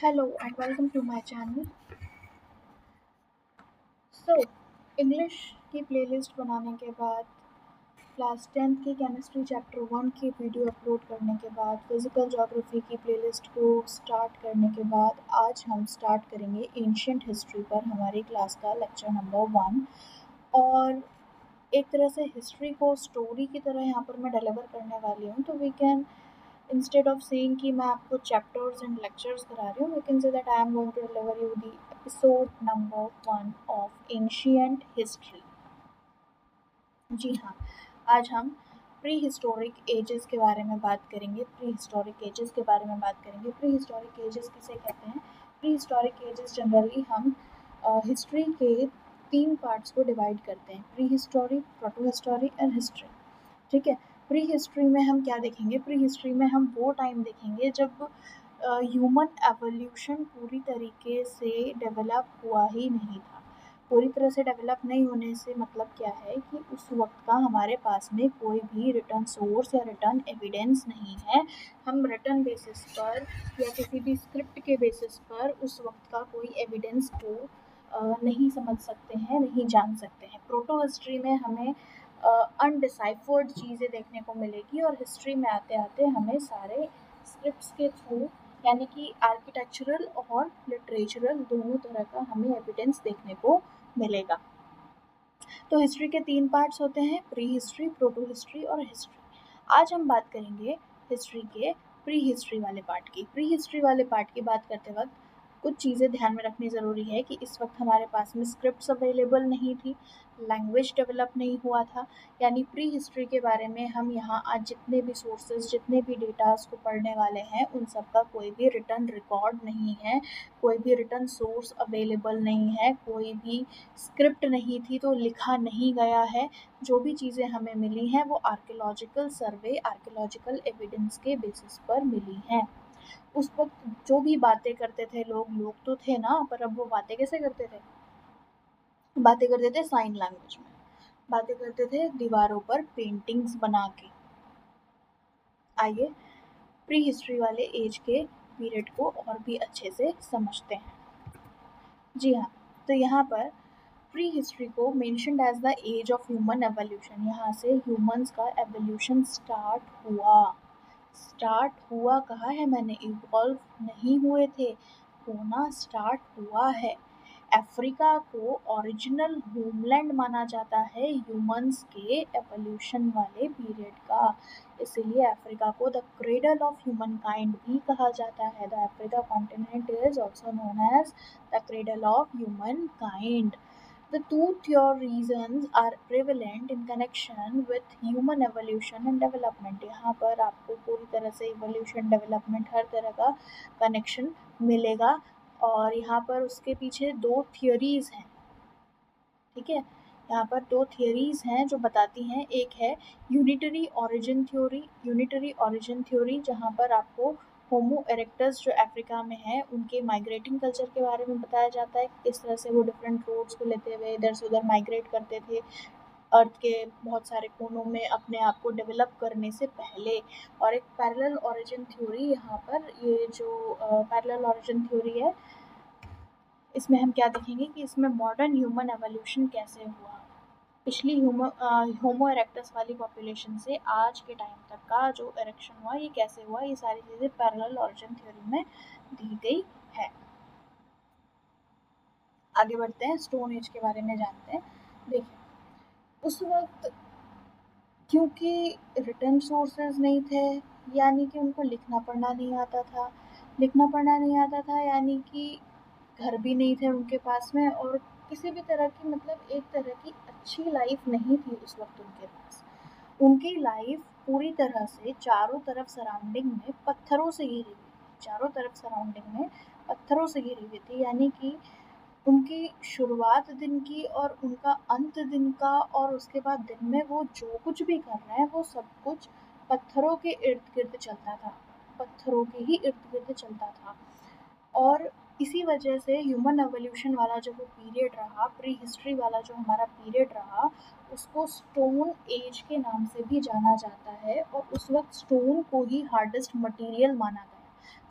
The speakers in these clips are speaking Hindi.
Hello and welcome to my channel. So, English की प्लेलिस्ट बनाने के बाद क्लास 10th की केमिस्ट्री चैप्टर 1 की वीडियो अपलोड करने के बाद फिज़िकल ज्योग्राफी की प्लेलिस्ट को स्टार्ट करने के बाद आज हम स्टार्ट करेंगे एंशियंट हिस्ट्री पर हमारी क्लास का लेक्चर नंबर 1। और एक तरह से हिस्ट्री को स्टोरी की तरह यहाँ पर मैं डिलीवर करने वाली हूँ, तो we can instead of saying कि मैं आपको chapters and lectures करा रही हूँ, we can say that I am going to deliver you the episode number 1 of ancient history। जी हाँ, आज हम प्री हिस्टोरिक एजेस के बारे में बात करेंगे। प्री हिस्टोरिक एजेस के बारे में बात करेंगे। प्री हिस्टोरिक एजेस किसे कहते हैं? प्री हिस्टोरिक एजेस जनरली हम हिस्ट्री के 3 पार्ट्स को डिवाइड करते हैं: pre historic, proto historic and history. ठीक है। प्री हिस्ट्री में हम क्या देखेंगे? प्री हिस्ट्री में हम वो टाइम देखेंगे जब ह्यूमन एवोल्यूशन पूरी तरीके से डेवलप हुआ ही नहीं था। पूरी तरह से डेवलप नहीं होने से मतलब क्या है कि उस वक्त का हमारे पास में कोई भी रिटर्न सोर्स या रिटर्न एविडेंस नहीं है। हम रिटर्न बेसिस पर या किसी भी स्क्रिप्ट के बेसिस पर उस वक्त का कोई एविडेंस को नहीं समझ सकते हैं, नहीं जान सकते हैं। प्रोटो हिस्ट्री में हमें अनडिसाइफर्ड चीज़ें देखने को मिलेगी और हिस्ट्री में आते आते हमें सारे स्क्रिप्ट्स के थ्रू यानी कि आर्किटेक्चरल और लिटरेचरल दोनों तरह का हमें एविडेंस देखने को मिलेगा। तो हिस्ट्री के 3 पार्ट्स होते हैं: प्री हिस्ट्री, प्रोटो हिस्ट्री और हिस्ट्री। आज हम बात करेंगे हिस्ट्री के प्री हिस्ट्री वाले पार्ट की। प्री हिस्ट्री वाले पार्ट की बात करते वक्त कुछ चीज़ें ध्यान में रखनी ज़रूरी है कि इस वक्त हमारे पास में स्क्रिप्ट्स अवेलेबल नहीं थी, लैंग्वेज डेवलप नहीं हुआ था। यानी प्री हिस्ट्री के बारे में हम यहाँ आज जितने भी सोर्सेज, जितने भी डेटास को पढ़ने वाले हैं, उन सब का कोई भी रिटर्न रिकॉर्ड नहीं है, कोई भी रिटर्न सोर्स अवेलेबल नहीं है, कोई भी स्क्रिप्ट नहीं थी, तो लिखा नहीं गया है। जो भी चीज़ें हमें मिली हैं वो आर्कियोलॉजिकल सर्वे, आर्कियोलॉजिकल एविडेंस के बेसिस पर मिली हैं। उस वक्त जो भी बातें करते थे लोग तो थे ना, पर अब वो बातें कैसे करते थे? बातें करते थे साइन लैंग्वेज में, बातें करते थे दीवारों पर पेंटिंग्स बना के। आइए प्री हिस्ट्री वाले एज के पीरियड को और भी अच्छे से समझते हैं। जी हाँ, तो यहाँ पर प्री हिस्ट्री को mentioned as the age of human evolution. यहाँ से ह्यूमंस का एवोल्यूशन स्टार्ट हुआ कहा है मैंने, इवॉल्व नहीं हुए थे, होना स्टार्ट हुआ है। अफ्रीका को ओरिजिनल होमलैंड माना जाता है ह्यूमंस के एवोल्यूशन वाले पीरियड का, इसीलिए अफ्रीका को the cradle of humankind भी कहा जाता है। The Africa continent is also known as the cradle of humankind. The two theories are prevalent in connection with human evolution and development। यहाँ पर आपको पूरी तरह से evolution development हर तरह का कनेक्शन मिलेगा और यहाँ पर उसके पीछे 2 थियोरीज हैं। ठीक है, यहाँ पर 2 थियोरीज हैं जो बताती हैं। एक है यूनिटरी ओरिजिन थ्योरी, जहाँ पर आपको होमो इरेक्टस जो अफ्रीका में है उनके माइग्रेटिंग कल्चर के बारे में बताया जाता है, किस तरह से वो डिफरेंट रोड्स को लेते हुए इधर से उधर माइग्रेट करते थे अर्थ के बहुत सारे कोनों में अपने आप को डेवलप करने से पहले। और एक पैरेलल ओरिजिन थ्योरी, यहाँ पर ये जो पैरेलल ओरिजिन थ्योरी है, इसमें हम क्या देखेंगे कि इसमें मॉडर्न ह्यूमन एवोल्यूशन कैसे हुआ, पिछली होमो इरेक्टस वाली पॉपुलेशन से आज के टाइम तक का जो इरेक्शन हुआ ये कैसे हुआ, ये सारी चीज़ें पैरेलल ओरिजिन थ्योरी में दी गई है। आगे बढ़ते हैं, स्टोन एज के बारे में जानते हैं। देखिए उस वक्त क्योंकि रिटर्न सोर्सेज नहीं थे, यानी कि उनको लिखना पढ़ना नहीं आता था, यानी कि घर भी नहीं थे उनके पास में और किसी भी तरह की मतलब एक तरह की अच्छी लाइफ नहीं थी उस वक्त उनके पास। उनकी लाइफ पूरी तरह से चारों तरफ सराउंडिंग में पत्थरों से घिरी हुई थी, यानी कि उनकी शुरुआत दिन की और उनका अंत दिन का, और उसके बाद दिन में वो जो कुछ भी कर रहे हैं वो सब कुछ पत्थरों के इर्द गिर्द चलता था, और इसी वजह से ह्यूमन एवोल्यूशन वाला जो वो पीरियड रहा, प्री हिस्ट्री वाला जो हमारा पीरियड रहा, उसको स्टोन एज के नाम से भी जाना जाता है। और उस वक्त स्टोन को ही हार्डेस्ट मटेरियल माना गया।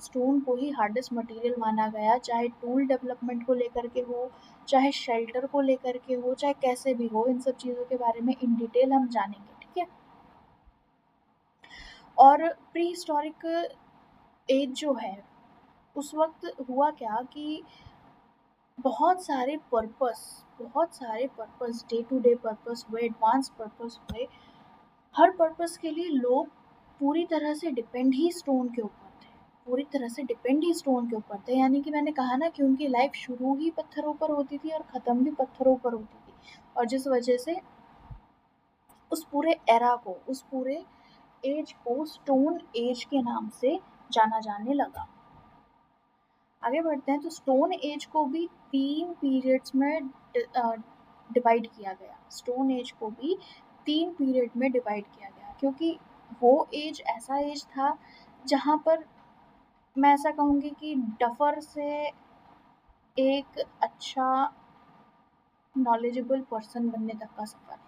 स्टोन को ही हार्डेस्ट मटेरियल माना गया, चाहे टूल डेवलपमेंट को लेकर के हो, चाहे शेल्टर को लेकर के हो, चाहे कैसे भी हो, इन सब चीज़ों के बारे में इन डिटेल हम जानेंगे, ठीक है। और प्री हिस्टोरिक एज जो है, उस वक्त हुआ क्या कि बहुत सारे purpose, day to day purpose हुए, एडवांस पर्पस हुए, हर पर्पस के लिए लोग पूरी तरह से डिपेंड ही स्टोन के ऊपर थे, पूरी तरह से डिपेंड ही स्टोन के ऊपर थे। यानी कि मैंने कहा ना कि उनकी लाइफ शुरू ही पत्थरों पर होती थी और ख़त्म भी पत्थरों पर होती थी, और जिस वजह से उस पूरे एरा को, उस पूरे एज को स्टोन एज के नाम से जाना जाने लगा। आगे बढ़ते हैं, तो स्टोन एज को भी 3 पीरियड्स में डिवाइड किया गया। स्टोन एज को भी 3 पीरियड में डिवाइड किया गया, क्योंकि वो एज ऐसा एज था जहाँ पर मैं ऐसा कहूँगी कि डफर से एक अच्छा नॉलेजेबल पर्सन बनने तक का सफ़र है।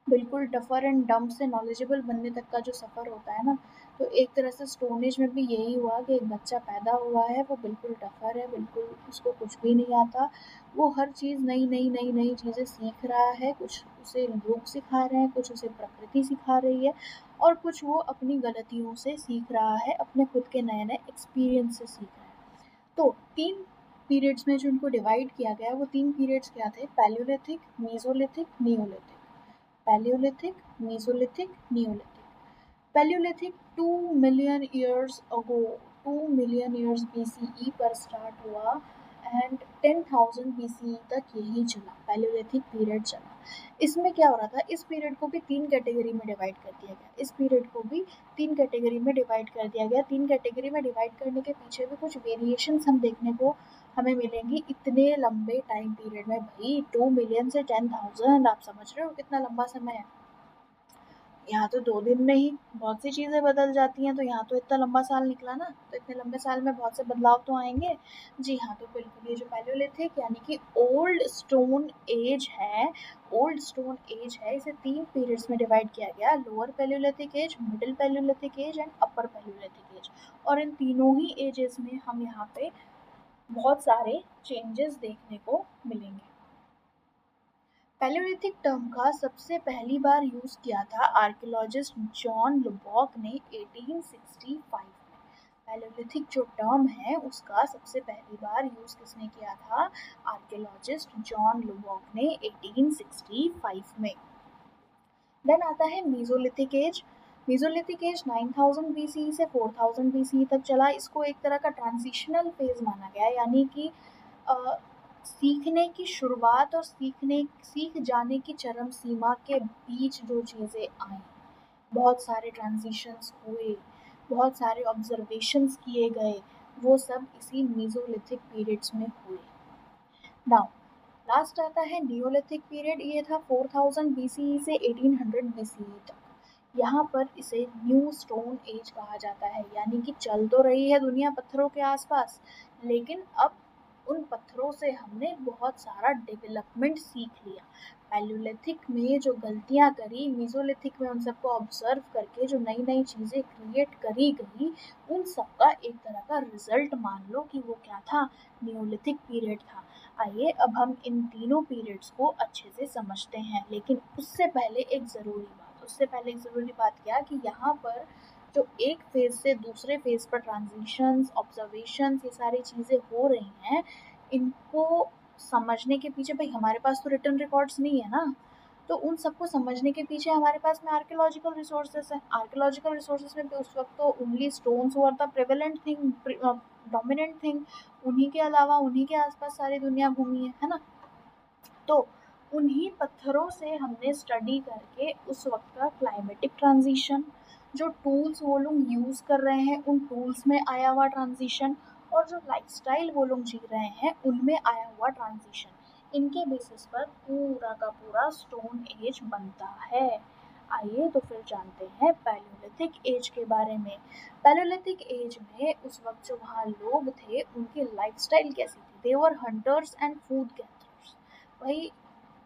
बिल्कुल डफर एंड डम्ब से नॉलेजेबल बनने तक का जो सफ़र होता है ना, तो एक तरह से स्टोन एज में भी यही हुआ कि एक बच्चा पैदा हुआ है, वो बिल्कुल डफर है, बिल्कुल उसको कुछ भी नहीं आता, वो हर चीज़ नई नई नई नई चीज़ें सीख रहा है, कुछ उसे लोग सिखा रहे हैं, कुछ उसे प्रकृति सिखा रही है, और कुछ वो अपनी गलतियों से सीख रहा है, अपने खुद के नए नए एक्सपीरियंस से सीख रहा है। तो 3 पीरियड्स में जो उनको डिवाइड किया गया, वो 3 पीरियड्स क्या थे? Palaeolithic, Mesolithic, Neolithic. Palaeolithic, Mesolithic, Neolithic. Palaeolithic 2 million years ago, 2 million years BCE पर स्टार्ट हुआ एंड 10,000 BCE तक यही चला, पैलियोलिथिक पीरियड चला। इसमें क्या हो रहा था, इस पीरियड को भी 3 कैटेगरी में डिवाइड कर दिया गया, इस पीरियड को भी 3 कैटेगरी में डिवाइड कर दिया गया। 3 कैटेगरी में डिवाइड करने के पीछे भी कुछ वेरिएशंस हम देखने को हमें मिलेंगी इतने लंबे टाइम पीरियड में। भाई 2 मिलियन से 10,000, आप समझ रहे हो कितना लंबा समय है। यहाँ तो 2 दिन में ही बहुत सी चीज़ें बदल जाती हैं, तो यहाँ तो इतना लंबा साल निकला ना, तो इतने लंबे साल में बहुत से बदलाव तो आएंगे। जी हाँ, तो बिल्कुल ये जो पैलियोलिथिक यानी कि ओल्ड स्टोन एज है, ओल्ड स्टोन एज है, इसे 3 पीरियड्स में डिवाइड किया गया, lower palaeolithic age, middle palaeolithic age and upper palaeolithic age. और इन तीनों ही एजेस में हम यहाँ पे बहुत सारे चेंजेस देखने को मिलेंगे। पैलियोलिथिक टर्म का सबसे पहली बार यूज़ किया था आर्कियोलॉजिस्ट जॉन लुबॉक ने 1865 में। पैलियोलिथिक जो टर्म है उसका सबसे पहली बार यूज़ किसने किया था? आर्कियोलॉजिस्ट जॉन लुबॉक ने 1865 में। देन आता है mesolithic age. Mesolithic age 9000 BCE से 4000 BCE तक चला। इसको एक तरह का ट्रांजिशनल फेज माना गया, यानी कि सीखने की शुरुआत और सीख जाने की चरम सीमा के बीच जो चीज़ें आई, बहुत सारे ट्रांजिशंस हुए, बहुत सारे ऑब्जर्वेशंस किए गए, वो सब इसी मीजोलिथिक पीरियड्स में हुए। नाउ लास्ट आता है नियोलिथिक पीरियड। ये था 4000 BCE से 1800 BCE तक। यहाँ पर इसे न्यू स्टोन एज कहा जाता है, यानी कि चल तो रही है दुनिया पत्थरों के आसपास, लेकिन अब उन पत्थरों से हमने बहुत सारा डेवलपमेंट सीख लिया। पैलियोलिथिक में जो गलतियाँ करी, मीजोलिथिक में उन सबको ऑब्जर्व करके जो नई नई चीज़ें क्रिएट करी गई, उन सबका एक तरह का रिजल्ट मान लो कि वो क्या था? नियोलिथिक पीरियड था। आइए अब हम इन तीनों पीरियड्स को अच्छे से समझते हैं, लेकिन उससे पहले एक ज़रूरी बात क्या कि यहाँ पर जो एक फेज से दूसरे फेज पर ट्रांजिशंस, ऑब्जर्वेशंस, ये सारी चीज़ें हो रही हैं, इनको समझने के पीछे भाई हमारे पास तो रिटन रिकॉर्ड्स नहीं है ना, तो उन सबको समझने के पीछे हमारे पास में आर्कियोलॉजिकल रिसोर्सेस हैं। आर्कियोलॉजिकल रिसोर्सेस में भी उस वक्त तो only stones were the prevalent thing, dominant thing, उन्हीं के अलावा उन्हीं के आसपास सारी दुनिया घूमी है ना। तो उन्हीं पत्थरों से हमने स्टडी करके उस वक्त का क्लाइमेटिक ट्रांजिशन, जो टूल्स वो लोग यूज़ कर रहे हैं उन टूल्स में आया हुआ ट्रांजिशन, और जो लाइफस्टाइल वो लोग जी रहे हैं उनमें आया हुआ ट्रांजिशन, इनके बेसिस पर पूरा का पूरा स्टोन एज बनता है। आइए तो फिर जानते हैं पैलियोलिथिक एज के बारे में। पैलियोलिथिक एज में उस वक्त जो वहाँ लोग थे उनकी लाइफस्टाइल कैसी थी? दे वर हंटर्स एंड फूड गैदरर्स। वही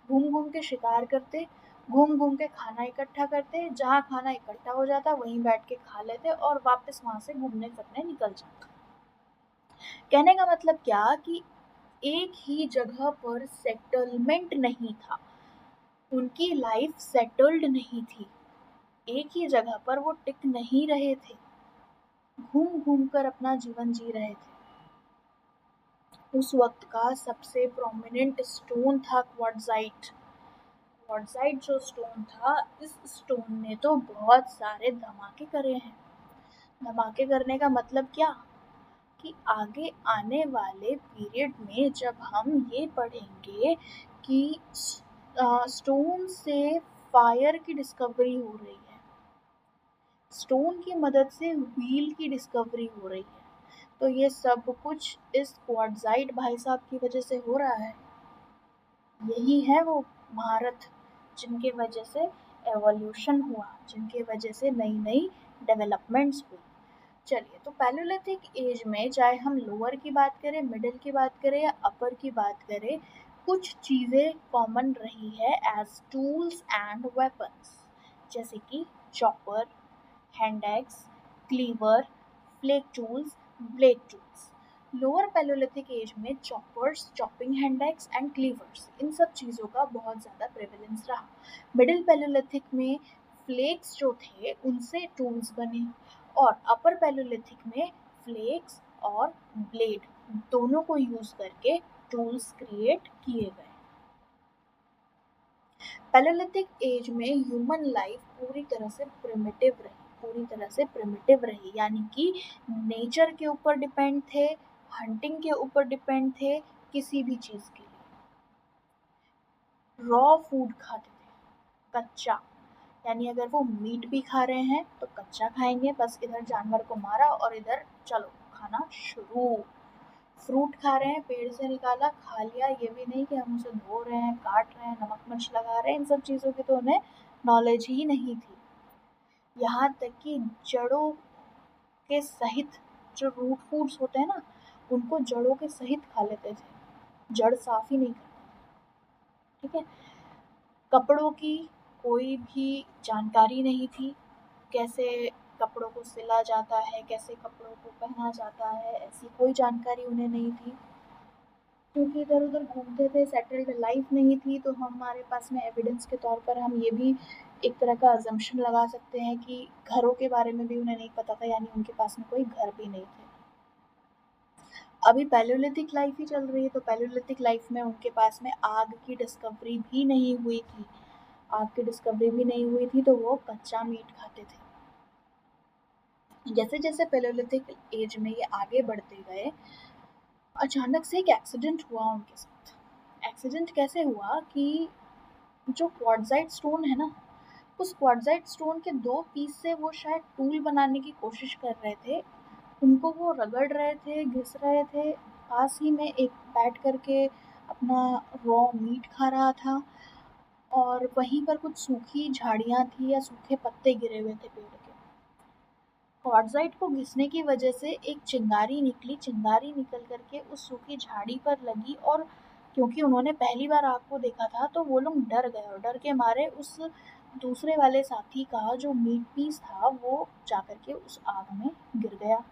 घूम घूम के शिकार करते, घूम घूम के खाना इकट्ठा करते, जहाँ खाना इकट्ठा हो जाता वहीं बैठ के खा लेते और वापस वहाँ से घूमने फिरने निकल जाते। कहने का मतलब क्या कि एक ही जगह पर सेटलमेंट नहीं था, उनकी लाइफ सेटल्ड नहीं थी, एक ही जगह पर वो टिक नहीं रहे थे, घूम घूम कर अपना जीवन जी रहे थे। उस वक्त का सबसे प्रोमिनेंट स्टोन था क्वार्ट्जाइट। क्वार्ट्जाइट जो स्टोन था, इस स्टोन ने तो बहुत सारे धमाके करे हैं। धमाके करने का मतलब क्या कि आगे आने वाले पीरियड में जब हम ये पढ़ेंगे कि स्टोन से फायर की डिस्कवरी हो रही है, स्टोन की मदद से व्हील की डिस्कवरी हो रही है, तो ये सब कुछ इस क्वार्ट्जाइट भाई साहब की वजह से हो रहा है। यही है वो महारत जिनके वजह से एवोल्यूशन हुआ, जिनके वजह से नई नई डेवलपमेंट्स हुई। चलिए, तो पैलियोलिथिक एज में चाहे हम लोअर की बात करें, मिडिल की बात करें या अपर की बात करें, कुछ चीज़ें कॉमन रही है एज टूल्स एंड वेपन्स, जैसे कि chopper, hand axe, cleaver, flake tools, blade tools. Lower palaeolithic age में choppers, chopping hand axe and cleavers, इन सब चीज़ों का बहुत ज़्यादा प्रेवलेंस रहा। मिडिल पैलियोलिथिक में फ्लेक्स जो थे उनसे टूल्स बने, और अपर पैलियोलिथिक में फ्लेक्स और ब्लेड दोनों को यूज़ करके टूल्स क्रिएट किए गए। पैलियोलिथिक एज में ह्यूमन लाइफ पूरी तरह से प्रिमिटिव रही, यानी कि नेचर के ऊपर डिपेंड थे, हंटिंग के ऊपर डिपेंड थे, किसी भी चीज़ के लिए रॉ फूड खाते थे, कच्चा, यानी अगर वो मीट भी खा रहे हैं तो कच्चा खाएंगे, बस इधर जानवर को मारा और इधर चलो खाना शुरू। फ्रूट खा रहे हैं, पेड़ से निकाला खा लिया, ये भी नहीं कि हम उसे धो रहे हैं, काट रहे हैं, नमक मिर्च लगा रहे हैं, इन सब चीज़ों की तो उन्हें नॉलेज ही नहीं थी। यहाँ तक कि जड़ों के सहित जो रूट फूड्स होते हैं ना, उनको जड़ों के सहित खा लेते थे, जड़ साफ ही नहीं करते। ठीक है, कपड़ों की कोई भी जानकारी नहीं थी, कैसे कपड़ों को सिला जाता है, कैसे कपड़ों को पहना जाता है, ऐसी कोई जानकारी उन्हें नहीं थी, क्योंकि इधर उधर घूमते थे, सेटल्ड लाइफ नहीं थी। तो हमारे पास में एविडेंस के तौर पर हम ये भी एक तरह का अजम्पशन लगा सकते हैं कि घरों के बारे में भी उन्हें नहीं पता था, यानी उनके पास में कोई घर भी नहीं थे। अभी पैलियोलिथिक लाइफ ही चल रही है, तो पैलियोलिथिक लाइफ में उनके पास में आग की डिस्कवरी भी नहीं हुई थी। आग की डिस्कवरी भी नहीं हुई थी, तो वो कच्चा मीट खाते थे। जैसे जैसे पैलियोलिथिक एज में ये आगे बढ़ते गए, अचानक से एक एक्सीडेंट हुआ उनके साथ। एक्सीडेंट कैसे हुआ कि जो क्वार्ट्जाइट स्टोन है ना, उस क्वार्ट्जाइट स्टोन के 2 पीस से वो शायद टूल बनाने की कोशिश कर रहे थे। उनको वो रगड़ रहे थे, घिस रहे थे, पास ही में एक बैठ करके अपना रॉ मीट खा रहा था, और वहीं पर कुछ सूखी झाड़ियाँ थी या सूखे पत्ते गिरे हुए थे पेड़ के। क्वार्ट्जाइट को घिसने की वजह से एक चिंगारी निकली, चिंगारी निकल करके उस सूखी झाड़ी पर लगी, और क्योंकि उन्होंने पहली बार आग को देखा था तो वो लोग डर गए, और डर के मारे उस दूसरे वाले साथी का जो मीट पीस था वो जाकर के उस आग में गिर गया।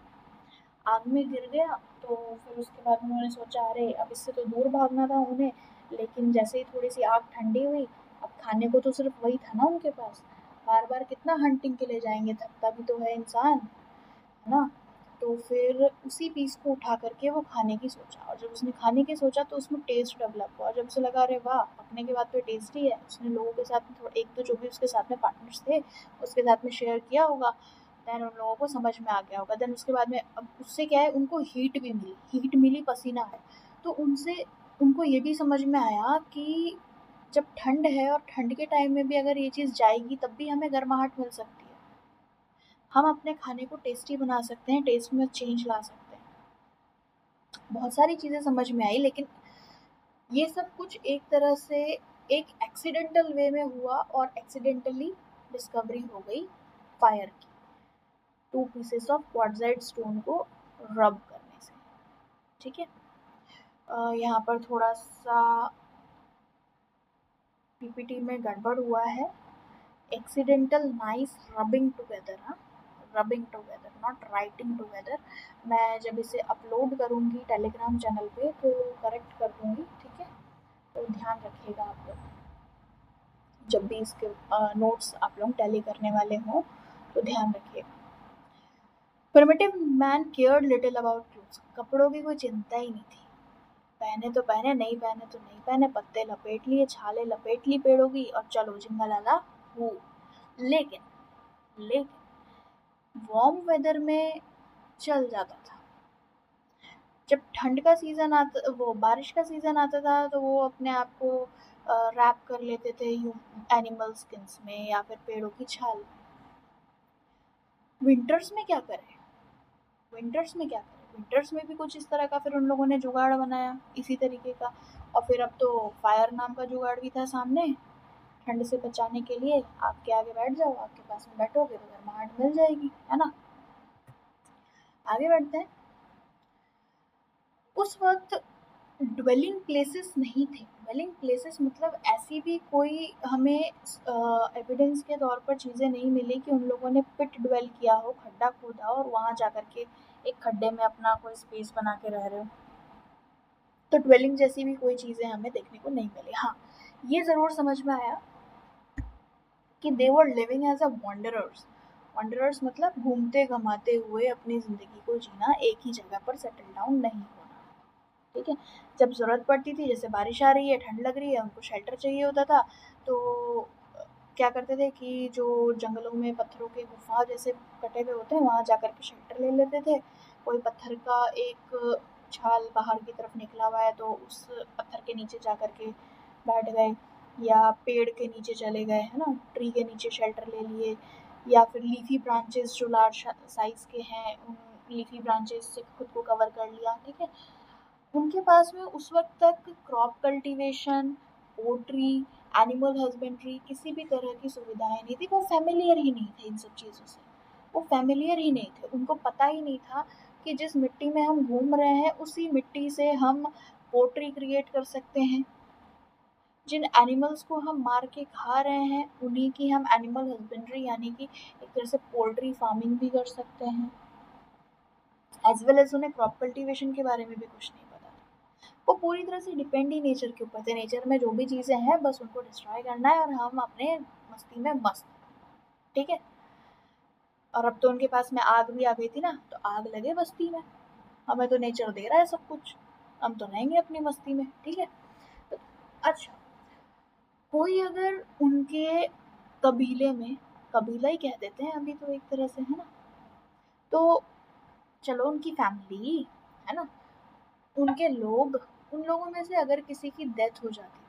आग में गिर गया तो फिर उसके बाद उन्होंने सोचा अरे अब इससे तो दूर भागना था उन्हें, लेकिन जैसे ही थोड़ी सी आग ठंडी हुई, अब खाने को तो सिर्फ वही था ना उनके पास, बार बार कितना हंटिंग के लिए जाएंगे, थकता भी तो है इंसान, है ना। तो फिर उसी पीस को उठा करके वो खाने की सोचा, और जब उसने खाने की सोचा तो उसमें टेस्ट डेवलप हुआ, जब उसे लगा अरे वाह पकने के बाद तो टेस्टी है, उसने लोगों के साथ में थोड़ा, एक तो जो भी उसके साथ में पार्टनर्स थे उसके साथ में शेयर किया होगा, देन उन लोगों को समझ में आ गया होगा। देन उसके बाद में अब उससे क्या है, उनको हीट मिली, पसीना है, तो उनसे उनको ये भी समझ में आया कि जब ठंड है और ठंड के टाइम में भी अगर ये चीज़ जाएगी तब भी हमें गर्माहट मिल सकती है, हम अपने खाने को टेस्टी बना सकते हैं, टेस्ट में चेंज ला सकते हैं। बहुत सारी चीज़ें समझ में आई, लेकिन ये सब कुछ एक तरह से एक एक्सीडेंटल वे में हुआ, और एक्सीडेंटली डिस्कवरी हो गई फायर की, 2 पीसेस ऑफ क्वार्ट्जाइट स्टोन को रब करने से। ठीक है, यहाँ पर थोड़ा सा पीपीटी में गड़बड़ हुआ है। एक्सीडेंटल नाइस रबिंग टुगेदर, हाँ, rubbing together not writing together. मैं जब इसे अपलोड करूँगी टेलीग्राम चैनल पे तो करेक्ट कर दूँगी, ठीक है। तो ध्यान रखिएगा आप लोग, जब भी इसके नोट्स आप लोग टैली करने वाले हों तो ध्यान रखिएगा। Primitive man cared little about clothes, कपड़ों की कोई चिंता ही नहीं थी। पहने तो पहने, नहीं पहने तो नहीं पहने, पत्ते लपेट लिए, छाले लपेट ली पेड़ों की और चलो जिंगलाला हो। लेकिन लेकिन वार्म वेदर में चल जाता था। जब ठंड का सीजन आता, वो बारिश का सीजन आता था तो वो अपने आप को रैप कर लेते थे एनिमल स्किन्स में या फिर पेड़ों की छाल में। विंटर्स में क्या करें, विंटर्स में क्या करें, विंटर्स में भी कुछ इस तरह का फिर उन लोगों ने जुगाड़ बनाया इसी तरीके का। और फिर अब तो फायर नाम का जुगाड़ भी था सामने, ठंड से बचाने के लिए आग के आगे बैठ जाओ, आग के पास में बैठोगे तो गर्माहट मिल जाएगी, है ना। आगे बढ़ते हैं। उस वक्त ड्वेलिंग प्लेसेस नहीं थे। ड्वेलिंग प्लेसेस मतलब ऐसी भी कोई हमें एविडेंस के तौर पर चीज़ें नहीं मिली कि उन लोगों ने पिट ड्वेल किया हो, खड्डा खोदा और वहाँ जाकर के एक खड्डे में अपना कोई स्पेस बना के रह रहे हो। तो ड्वेलिंग जैसी भी कोई चीज़ें हमें देखने को नहीं मिली। हाँ, ये ज़रूर समझ में आया कि they were living as a wanderers. Wanderers मतलब घूमते घमाते हुए अपनी ज़िंदगी को जीना, एक ही जगह पर सेटल डाउन नहीं होना, ठीक है। जब ज़रूरत पड़ती थी, जैसे बारिश आ रही है, ठंड लग रही है, उनको शेल्टर चाहिए होता था, तो क्या करते थे कि जो जंगलों में पत्थरों के गुफा जैसे कटे हुए होते हैं वहाँ जा कर के शेल्टर ले लेते थे। कोई पत्थर का एक छाल बाहर की तरफ निकला हुआ है तो उस पत्थर के नीचे जा कर के बैठ गए, या पेड़ के नीचे चले गए, है ना, ट्री के नीचे शेल्टर ले लिए, या फिर लीफी ब्रांचेस जो लार्ज साइज़ के हैं उन लीफी ब्रांचेस से खुद को कवर कर लिया, ठीक है। उनके पास में उस वक्त तक crop cultivation, poultry, animal husbandry किसी भी तरह की सुविधाएं नहीं थी। वो फैमिलियर ही नहीं थे इन सब चीज़ों से, वो फैमिलियर ही नहीं थे। उनको पता ही नहीं था कि जिस मिट्टी में हम घूम रहे हैं उसी मिट्टी से हम पोल्ट्री क्रिएट कर सकते हैं, जिन एनिमल्स को हम मार के खा रहे हैं उन्हीं की हम एनिमल हस्बेंड्री यानी कि एक तरह से पोल्ट्री फार्मिंग भी कर सकते हैं। एज वेल एज उन्हें क्रॉप कल्टीवेशन के बारे में भी कुछ नहीं पता था। वो पूरी तरह से डिपेंड ही नेचर के ऊपर थे। नेचर में जो भी चीज़ें हैं बस उनको डिस्ट्रॉय करना है और हम अपने मस्ती में मस्त, ठीक है। और अब तो उनके पास में आग भी आ गई थी ना, तो आग लगे बस्ती में, हमें तो नेचर दे रहा है सब कुछ, हम तो रहेंगे अपनी मस्ती में, ठीक है। तो अच्छा, कोई अगर उनके कबीले में, कबीला ही कह देते हैं अभी तो एक तरह से, है ना, तो चलो उनकी फैमिली, है ना, उनके लोग, उन लोगों में से अगर किसी की डेथ हो जाती थी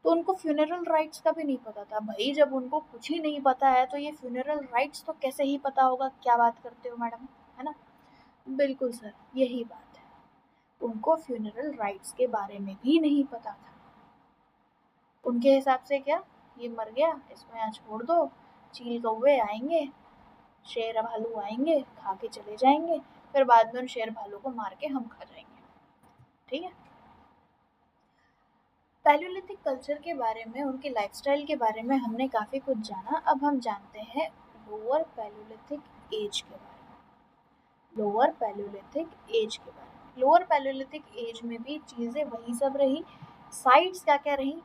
तो उनको फ्यूनरल राइट्स का भी नहीं पता था। भाई जब उनको कुछ ही नहीं पता है तो ये फ्यूनरल राइट्स तो कैसे ही पता होगा, क्या बात करते हो मैडम, है ना। बिल्कुल सर, यही बात है, उनको फ्यूनरल राइट्स के बारे में भी नहीं पता था। उनके हिसाब से क्या, ये मर गया इसको यहाँ छोड़ दो, चील कौवे आएंगे, शेर भालू आएंगे, खा के चले जाएंगे, फिर बाद में उन शेर भालू को मार के हम खा जाएंगे, ठीक है। पैलियोलिथिक कल्चर के बारे में, उनके लाइफस्टाइल के बारे में हमने काफ़ी कुछ जाना। अब हम जानते हैं लोअर पैलियोलिथिक एज के बारे में। लोअर पैलियोलिथिक एज के बारे में, लोअर पैलियोलिथिक एज में भी चीज़ें वही सब रही। साइट्स क्या क्या रही,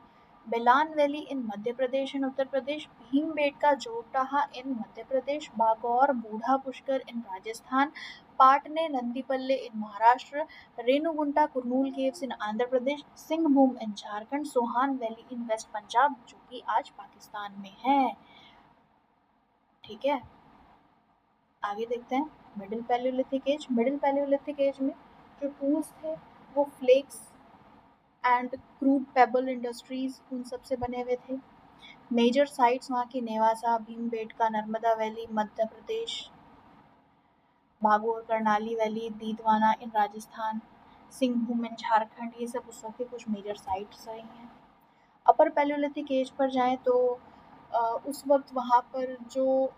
Belan valley in Madhya Pradesh in Uttar Pradesh, Bhimbetka जोगटाहा in Madhya Pradesh, Bagor Budha Pushkar in Rajasthan, Patne Nandipalle in Maharashtra, Renigunta Kurnool caves in Andhra Pradesh, Singhbhum in Jharkhand, Sohan valley in west Punjab जो कि आज पाकिस्तान में है, ठीक है। आगे देखते हैं middle palaeolithic age. Middle palaeolithic age में जो टूल्स थे वो flakes and crude pebble industries उन सब से बने हुए थे। मेजर साइट्स वहाँ की Nevasa, Bhimbetka, Narmada valley Madhya Pradesh, भागोर Karnali valley, दीदवाना in Rajasthan, Singhbhum in Jharkhand, ये सब उस वक्त के कुछ मेजर साइट्स रही हैं। अपर पैलियोलिथिक एज पर जाएं तो उस वक्त वहाँ पर जो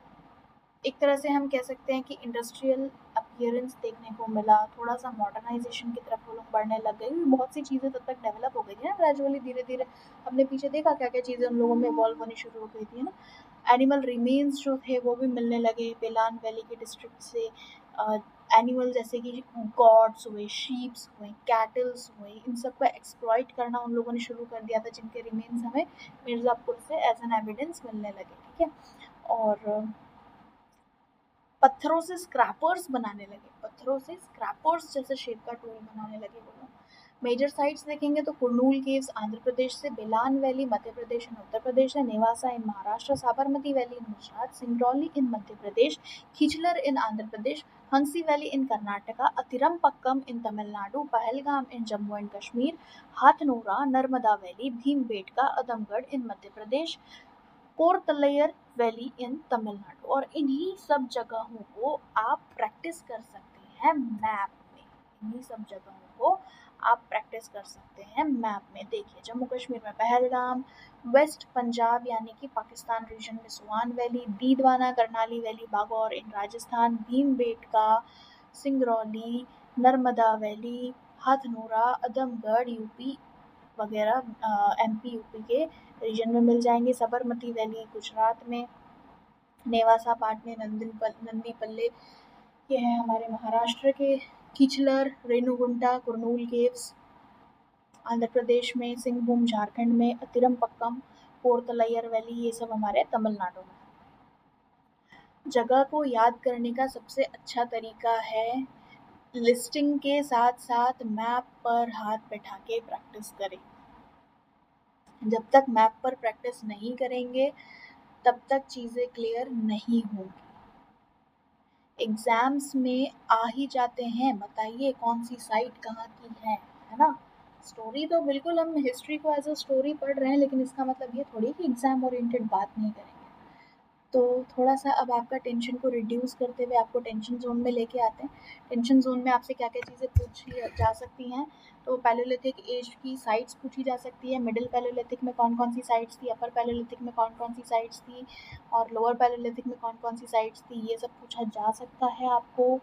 एक तरह से हम कह सकते हैं कि इंडस्ट्रियल अपीयरेंस देखने को मिला, थोड़ा-सा मॉडर्नाइज़ेशन की तरफ वो लोग बढ़ने लग गए। बहुत सी चीज़ें तब तक डेवलप हो गई थी ना ग्रेजुअली, धीरे-धीरे। हमने पीछे देखा क्या-क्या चीज़ें उन लोगों में इवॉल्व होनी शुरू हो गई थी, है ना? एनिमल रिमेन्स जो थे वो भी मिलने लगे बेलान वैली के डिस्ट्रिक्ट से। एनिमल जैसे कि गॉड्स हुए, शीप्स हुए, कैटल्स हुए, इन सब को एक्सप्लॉइट करना उन लोगों ने शुरू कर दिया था, जिनके रिमेन्स हमें मिर्ज़ापुर से एज एन एविडेंस मिलने लगे, ठीक है? और पत्थरों से स्क्रैपर्स बनाने लगे, पत्थरों से स्क्रैपर्स जैसे शेप का टूल बनाने लगे वो लोग। मेजर साइट्स देखेंगे तो कुरनूल केव्स आंध्र प्रदेश से, बेलान वैली मध्य प्रदेश एंड उत्तर प्रदेश है, Nevasa in Maharashtra, Sabarmati valley in Gujarat, Singrauli in Madhya Pradesh, खिचलर in Andhra Pradesh, Hansi valley in Karnataka, Attirampakkam in Tamil Nadu, Pahalgam in Jammu and Kashmir, Hathnora, Narmada valley, Bhimbetka, Adamgarh in Madhya Pradesh, Kortalaiyar valley in Tamil Nadu. और इन्हीं सब जगहों को आप प्रैक्टिस कर सकते हैं मैप में, इन्हीं सब जगहों को आप प्रैक्टिस कर सकते हैं मैप में। देखिए जम्मू कश्मीर में पहलगाम, वेस्ट पंजाब यानी कि पाकिस्तान रीजन में सुआन वैली, दीदवाना करनाली वैली बागौर इन राजस्थान, भीमबेटका, सिंगरौली, नर्मदा वैली, हाथनोरा, अदमगढ़ यूपी वगैरह एमपी यूपी के रीजन में मिल जाएंगे, साबरमती वैली गुजरात में, नेवासा पाटने नंदीपल्ले ये हैं हमारे महाराष्ट्र के, खिचलर, रेणुगुंटा, कुरनूल केव्स आंध्र प्रदेश में, सिंहभूम झारखंड में, अतिरमपक्कम, कोरतलैयर वैली ये सब हमारे तमिलनाडु में। जगह को याद करने का सबसे अच्छा तरीका है लिस्टिंग के साथ साथ मैप पर हाथ बैठा के प्रैक्टिस करें। जब तक मैप पर प्रैक्टिस नहीं करेंगे तब तक चीज़ें क्लियर नहीं होंगी। एग्ज़ाम्स में आ ही जाते हैं, बताइए कौन सी साइट कहाँ की है ना? स्टोरी तो बिल्कुल हम हिस्ट्री को एज अ स्टोरी पढ़ रहे हैं, लेकिन इसका मतलब ये थोड़ी कि एग्ज़ाम ओरिएंटेड बात नहीं करेंगे। तो थोड़ा-सा अब आपका टेंशन को रिड्यूस करते हुए आपको टेंशन ज़ोन में लेके आते हैं। टेंशन ज़ोन में आपसे क्या-क्या चीज़ें पूछी जा सकती हैं, तो पैलेयोलिथिक एज की साइट्स पूछी जा सकती है, मिडिल पैलेयोलिथिक में कौन-कौन सी साइट्स थी, अपर पैलेयोलिथिक में कौन-कौन सी साइट्स थी और लोअर पैलेयोलिथिक में कौन-कौन सी साइट्स थी, ये सब पूछा जा सकता है आपको।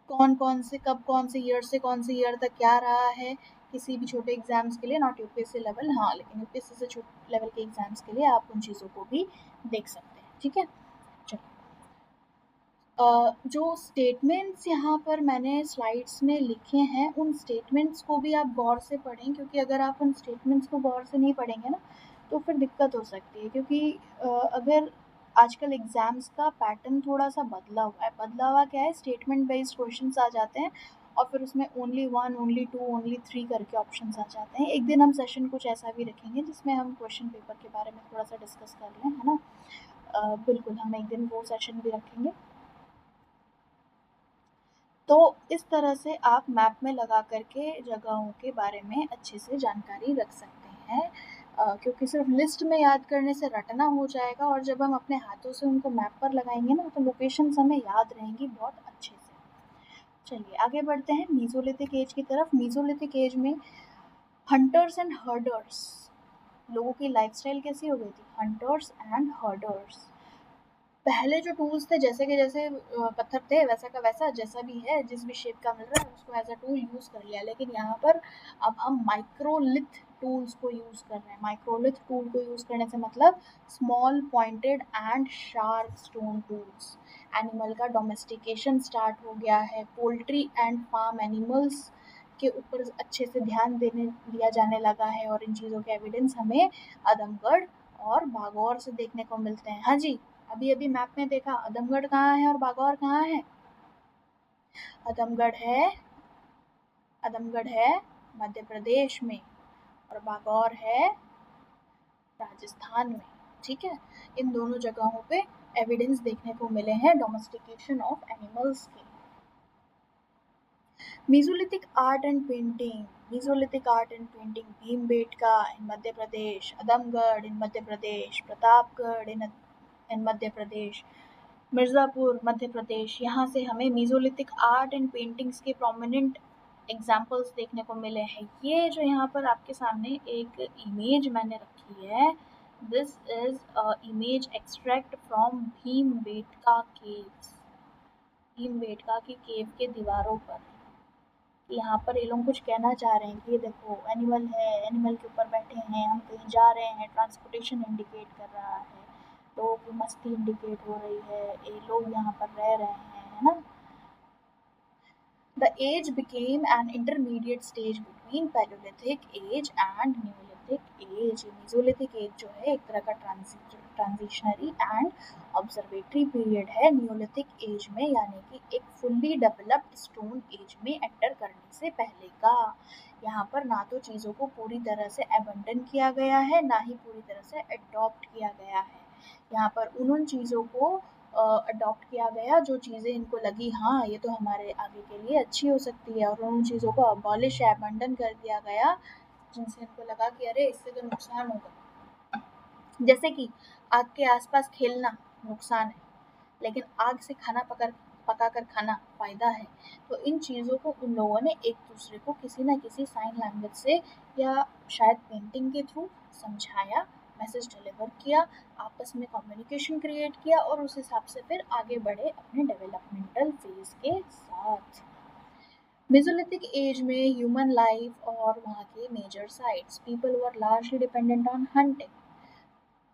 कौन-कौन से कब कौन से ईयर से कौन से ईयर तक क्या रहा है, किसी भी छोटे एग्ज़ाम्स के लिए, नॉट यूपीएससी लेवल, हाँ, लेकिन यूपीएससी से छोटे लेवल के एग्ज़ाम्स के लिए आप उन चीज़ों को भी देख सकते हैं, ठीक है? जो स्टेटमेंट्स यहाँ पर मैंने स्लाइड्स में लिखे हैं, उन स्टेटमेंट्स को भी आप गौर से पढ़ें, क्योंकि अगर आप उन स्टेटमेंट्स को गौर से नहीं पढ़ेंगे ना, तो फिर दिक्कत हो सकती है। क्योंकि अगर आजकल एग्ज़ाम्स का पैटर्न थोड़ा-सा बदला हुआ है। बदला हुआ क्या है, स्टेटमेंट बेस्ड क्वेश्चंस आ जाते हैं और फिर उसमें ओनली 1, ओनली 2, ओनली 3 करके ऑप्शंस आ जाते हैं। एक दिन हम सेशन कुछ ऐसा भी रखेंगे जिसमें हम क्वेश्चन पेपर के बारे में थोड़ा-सा डिस्कस कर लें, है ना? बिल्कुल, हम एक दिन वो सेशन भी रखेंगे। तो इस तरह से आप मैप में लगा करके जगहों के बारे में अच्छे से जानकारी रख सकते हैं, क्योंकि सिर्फ लिस्ट में याद करने से रटना हो जाएगा और जब हम अपने हाथों से उनको मैप पर लगाएंगे ना, तो लोकेशंस हमें याद रहेंगी बहुत अच्छे से। चलिए आगे बढ़ते हैं मीज़ोलिथिक एज की तरफ। मीज़ोलिथिक एज में हंटर्स एंड हर्डर्स, लोगों की लाइफस्टाइल कैसी हो गई थी, हंटर्स एंड हर्डर्स। पहले जो टूल्स थे, जैसे के जैसे पत्थर थे वैसा का वैसा, जैसा भी है जिस भी शेप का मिल रहा है उसको एज अ टूल यूज़ कर लिया, लेकिन यहाँ पर अब हम माइक्रोलिथ टूल्स को यूज़ कर रहे हैं। माइक्रोलिथ टूल को यूज़ करने से मतलब small pointed and sharp stone tools. Animal का डोमेस्टिकेशन स्टार्ट हो गया है, पोल्ट्री एंड फार्म एनिमल्स के ऊपर अच्छे से ध्यान देने दिया जाने लगा है, और इन चीज़ों के एविडेंस हमें आदमगढ़ और बागौर से देखने को मिलते हैं। हाँ जी, अभी अभी मैप में देखा आदमगढ़ कहाँ है और बागौर कहाँ है। आदमगढ़ है मध्य प्रदेश में और बागौर है राजस्थान में, ठीक है? इन दोनों जगहों पे एविडेंस देखने को मिले हैं डोमेस्टिकेशन ऑफ एनिमल्स के। Mesolithic art and painting. Mesolithic art and painting. Bhimbetka in Madhya Pradesh, Adamgarh in Madhya Pradesh, Pratapgarh in Madhya Pradesh, Mirzapur Madhya Pradesh. यहाँ से हमें मीज़ोलिथिक आर्ट एंड पेंटिंग्स के प्रोमिनेंट एग्जाम्पल्स देखने को मिले हैं। ये जो यहाँ पर आपके सामने एक इमेज मैंने रखी है, this is image extract from Bhimbetka caves. Bhimbetka की केव के दीवारों पर। यहाँ पर ये लोग कुछ कहना चाह रहे हैं कि ये देखो एनिमल है, एनिमल के ऊपर बैठे हैं, हम कहीं जा रहे हैं, ट्रांसपोर्टेशन इंडिकेट कर रहा है, लोगों की मस्ती इंडिकेट हो रही है, ये लोग यहाँ पर रह रहे हैं, है ना। The age became an intermediate stage between Paleolithic age and Neolithic age. Mesolithic age जो है एक तरह का ट्रांजिशनरी एंड ऑब्जर्वेटरी पीरियड है नियोलिथिक एज में, यानी कि एक फुल्ली डेवलप्ड स्टोन एज में एंटर करने से पहले का। यहाँ पर ना तो चीज़ों को पूरी तरह से अबंडन किया गया है, ना ही पूरी तरह से अडॉप्ट किया गया है। यहाँ पर उन चीज़ों को अडॉप्ट किया गया जो चीज़ें इनको लगी हाँ ये तो हमारे आगे के लिए अच्छी हो सकती है, और उन चीज़ों को अबॉलिश या अबंडन कर दिया गया जिनसे इनको लगा कि अरे इससे तो नुकसान होगा। जैसे कि आग के आसपास खेलना नुकसान है, लेकिन आग से खाना पका कर खाना फ़ायदा है। तो इन चीज़ों को उन लोगों ने एक दूसरे को किसी न किसी साइन लैंग्वेज से या शायद पेंटिंग के थ्रू समझाया, मैसेज डिलीवर किया, आपस में कम्युनिकेशन क्रिएट किया, और उस हिसाब से फिर आगे बढ़े अपने डेवलपमेंटल फेज के साथ। मेसोलिथिक एज में ह्यूमन लाइफ और वहाँ के major sites, people were largely dependent on hunting.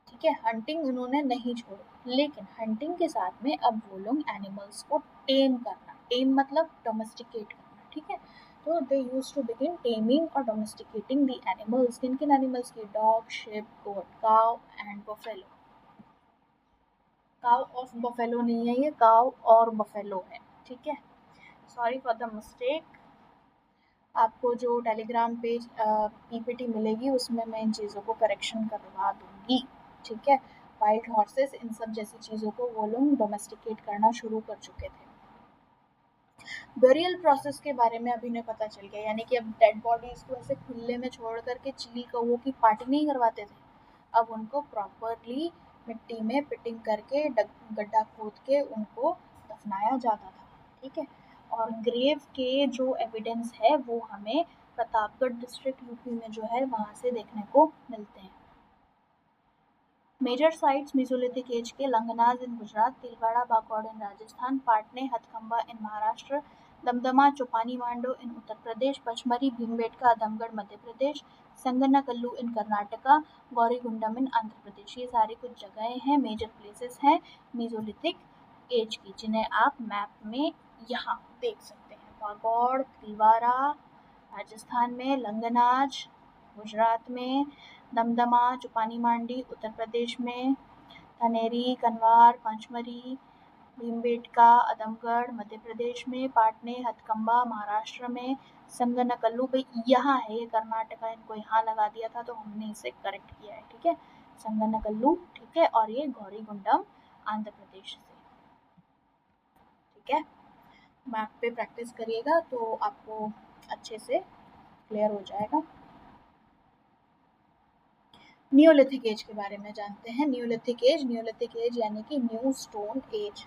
ठीक है, हंटिंग उन्होंने नहीं छोड़ी, लेकिन हंटिंग के साथ में अब वो लोग एनिमल्स को टेम करना, टेम मतलब डोमेस्टिकेट करना, ठीक है। तो दे यूज टू बिगिन टेमिंग और डोमेस्टिकेटिंग द एनिमल्स। किन किन एनिमल्स की? डॉग, शिप, गोट, काव एंड बफेलो। काव ऑफ बफेलो नहीं है, ये काव और बफेलो है, ठीक है। Sorry for the mistake. आपको जो टेलीग्राम पेज पीपीटी मिलेगी उसमें मैं इन चीज़ों को करेक्शन करवा दूंगी, ठीक है। वाइल्ड हॉर्सेस इन सब जैसी चीज़ों को वो लोग डोमेस्टिकेट करना शुरू कर चुके थे। बरियल प्रोसेस के बारे में अभी नहीं पता चल गया, यानी कि अब डेड बॉडीज को ऐसे खुले में छोड़ करके चील कौवों की पार्टी नहीं करवाते थे, अब उनको प्रॉपरली मिट्टी में पिटिंग करके गड्ढा खोद के उनको दफनाया जाता था, ठीक है। और ग्रेव के जो एविडेंस है वो हमें प्रतापगढ़ डिस्ट्रिक्ट यूपी में जो है वहाँ से देखने को मिलते हैं। मेजर साइट्स मेसोलिथिक एज के लंगनाज इन गुजरात, तिलवाड़ा बागौड़ इन राजस्थान, पाटने हथकंबा इन महाराष्ट्र, दमदमा चौपानी मांडो इन उत्तर प्रदेश, पचमरी भीमबेटका आदमगढ़ मध्य प्रदेश, संगनाकल्लू इन कर्नाटका, गौरीगुंडम इन आंध्र प्रदेश। ये सारी कुछ जगहें हैं, मेजर प्लेसेस हैं मेसोलिथिक एज की, जिन्हें आप मैप में यहाँ देख सकते हैं। बागौड़, तिलवाड़ा राजस्थान में, लंगनाज गुजरात में, दमदमा चौपानी मांडी उत्तर प्रदेश में, धनेरी कनवार पंचमरी भीमबेटका आदमगढ़ मध्य प्रदेश में, पाटने हथकंबा महाराष्ट्र में, संगनकल्लू भाई यहाँ है, ये कर्नाटका, इनको यहाँ लगा दिया था तो हमने इसे करेक्ट किया है, ठीक है, संगनकल्लू, ठीक है। और ये गौरीगुंडम आंध्र प्रदेश से, ठीक है। मैप पे प्रैक्टिस करिएगा तो आपको अच्छे से क्लियर हो जाएगा। नियोलिथिक एज के बारे में जानते हैं। नियोलिथिक एज यानी कि न्यू स्टोन एज।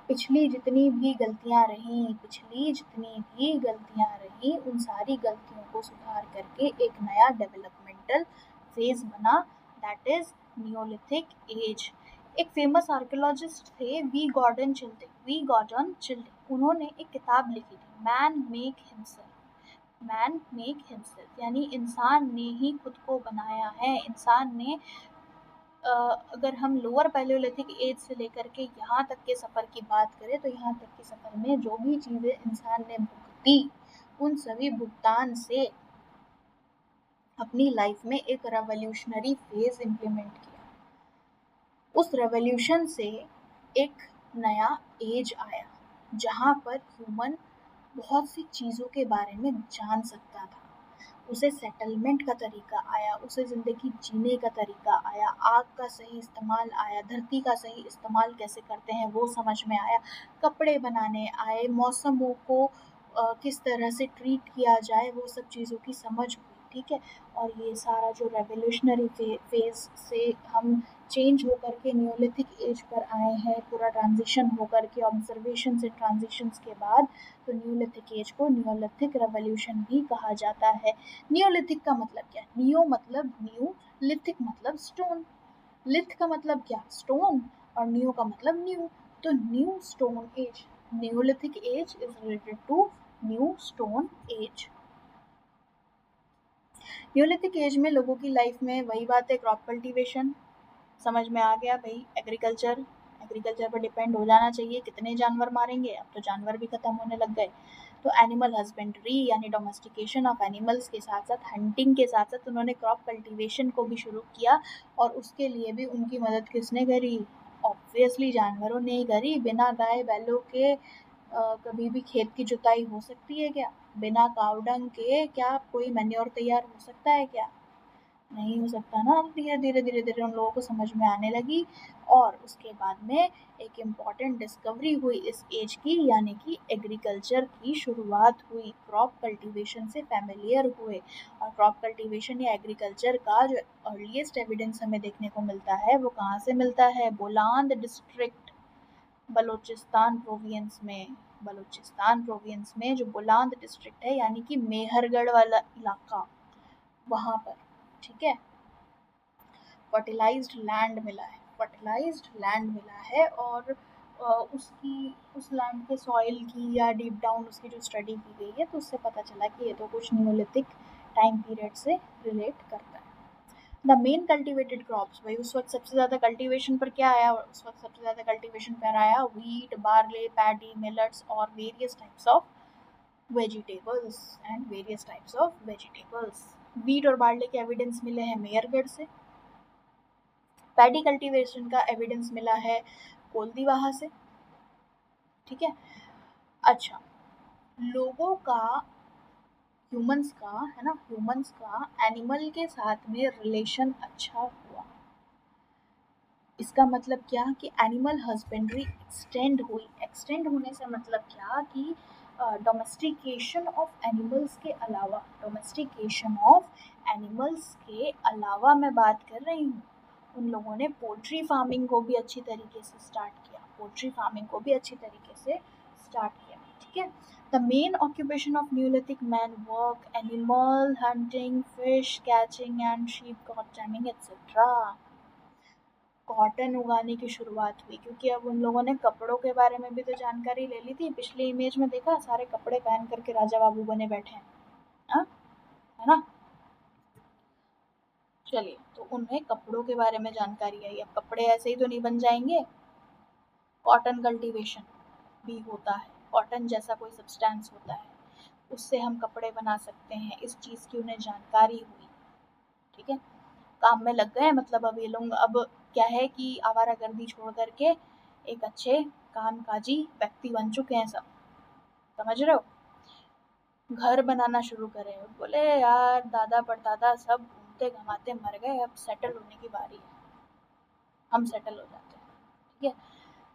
पिछली जितनी भी गलतियां रहीं उन सारी गलतियों को सुधार करके एक नया डेवलपमेंटल फेज बना, दैट इज नियोलिथिक एज। एक फेमस आर्कियोलॉजिस्ट थे वी गॉर्डन चिल्डे, उन्होंने एक किताब लिखी थी मैन मेक हिमसेल्फ, यानी इंसान ने ही खुद को बनाया है। इंसान ने अगर हम लोअर पैलियोलिथिक एज से लेकर के यहाँ तक के सफ़र की बात करें तो यहाँ तक के सफ़र में जो भी चीज़ें इंसान ने भुगती उन सभी भुगतान से अपनी लाइफ में एक रेवोल्यूशनरी फेज इम्प्लीमेंट किया। उस रेवोल्यूशन से एक नया एज आया जहाँ पर ह्यूमन बहुत सी चीज़ों के बारे में जान सकता था, उसे सेटलमेंट का तरीका आया, उसे ज़िंदगी जीने का तरीका आया, आग का सही इस्तेमाल आया, धरती का सही इस्तेमाल कैसे करते हैं वो समझ में आया, कपड़े बनाने आए, मौसमों को किस तरह से ट्रीट किया जाए वो सब चीज़ों की समझ हुई, ठीक है। और ये सारा जो रेवोल्यूशनरी फेज से हम चेंज होकर के नियोलिथिक एज पर आए हैं, पूरा ट्रांजिशन होकर के ऑब्जर्वेशन से ट्रांजिशंस के बाद, तो नियोलिथिक एज को नियोलिथिक रेवोल्यूशन भी कहा जाता है। नियोलिथिक का मतलब क्या? नियो मतलब न्यू, लिथिक मतलब स्टोन। लिथ का मतलब क्या? स्टोन, और नियो का मतलब न्यू। तो new stone age, neolithic age is related to new stone age. Neolithic age में लोगों की लाइफ में वही बात है, क्रॉप कल्टीवेशन समझ में आ गया भाई, एग्रीकल्चर पर डिपेंड हो जाना चाहिए। कितने जानवर मारेंगे, अब तो जानवर भी खत्म होने लग गए। तो एनिमल हस्बेंड्री यानी डोमेस्टिकेशन ऑफ एनिमल्स के साथ साथ हंटिंग के साथ साथ उन्होंने क्रॉप कल्टीवेशन को भी शुरू किया, और उसके लिए भी उनकी मदद किसने करी? ऑब्वियसली जानवरों ने ही करी। बिना गाय बैलों के कभी भी खेत की जुताई हो सकती है क्या? बिना कावडंग के क्या कोई मैन्योर तैयार हो सकता है क्या? नहीं हो सकता ना। धीरे धीरे धीरे धीरे उन लोगों को समझ में आने लगी, और उसके बाद में एक इम्पॉर्टेंट डिस्कवरी हुई इस एज की, यानी कि एग्रीकल्चर की शुरुआत हुई। क्रॉप कल्टीवेशन से फैमिलियर हुए, और क्रॉप कल्टीवेशन या एग्रीकल्चर का जो अर्लीस्ट एविडेंस हमें देखने को मिलता है वो कहाँ से मिलता है? बोलांद डिस्ट्रिक्ट, बलूचिस्तान प्रोविंस में। बलूचिस्तान प्रोविंस में जो बोलांद डिस्ट्रिक्ट है, यानी कि मेहरगढ़ वाला इलाका, वहां पर, ठीक है, फर्टिलाइज्ड लैंड मिला है, फर्टिलाइज्ड लैंड मिला है। और उस लैंड के सॉइल की या डीप डाउन उसकी जो स्टडी की गई है, तो उससे पता चला कि ये तो कुछ न्यूलिथिक टाइम पीरियड से रिलेट करता है। द मेन कल्टिवेटेड क्रॉप्स, भाई उस वक्त सबसे ज़्यादा कल्टीवेशन पर क्या आया? उस वक्त सबसे ज़्यादा कल्टीवेशन पर आया व्हीट, बार्ले, पैडी, मिलेट्स और various types of vegetables wheat और बार्ले के एविडेंस मिले हैं मेयरगढ़ से। पैडी कल्टीवेशन का एविडेंस मिला है कोलदीवाहा से, ठीक है। अच्छा, लोगों का, ह्यूमंस का, है ना, ह्यूमंस का एनिमल के साथ में रिलेशन अच्छा हुआ। इसका मतलब क्या कि एनिमल हस्बेंड्री एक्सटेंड हुई। एक्सटेंड होने से मतलब क्या कि डोमेस्टिकेशन ऑफ एनिमल्स के अलावा, डोमेस्टिकेशन ऑफ एनिमल्स के अलावा मैं बात कर रही हूँ, उन लोगों ने पोल्ट्री फार्मिंग को भी अच्छी तरीके से स्टार्ट किया, पोल्ट्री फार्मिंग को भी अच्छी तरीके से स्टार्ट किया, ठीक है। The main occupation of Neolithic man work animal hunting, fish catching and sheep got taming etcetera. Cotton उगाने की शुरुआत हुई, क्योंकि अब उन लोगों ने कपड़ों के बारे में भी तो जानकारी ले ली थी। पिछले इमेज में देखा, सारे कपड़े पहन करके राजा बाबू बने बैठे हैं, है ना। चलिए, तो उन्हें कपड़ों के बारे में जानकारी आई। अब कपड़े ऐसे ही तो नहीं बन जाएंगे, कॉटन कल्टीवेशन भी होता है, कॉटन जैसा कोई सब्सटेंस होता है, उससे हम कपड़े बना सकते हैं। इस चीज़ की उन्हें जानकारी हुई, ठीक है। काम में लग गए, मतलब अब ये लोग, अब क्या है कि आवारागर्दी छोड़ करके एक अच्छे कामकाजी व्यक्ति बन चुके हैं सब, समझ रहे हो। घर बनाना शुरू करे, बोले यार दादा परदादा सब घूमते घमाते मर गए, अब सेटल होने की बारी है, हम सेटल हो जाते हैं, ठीक है।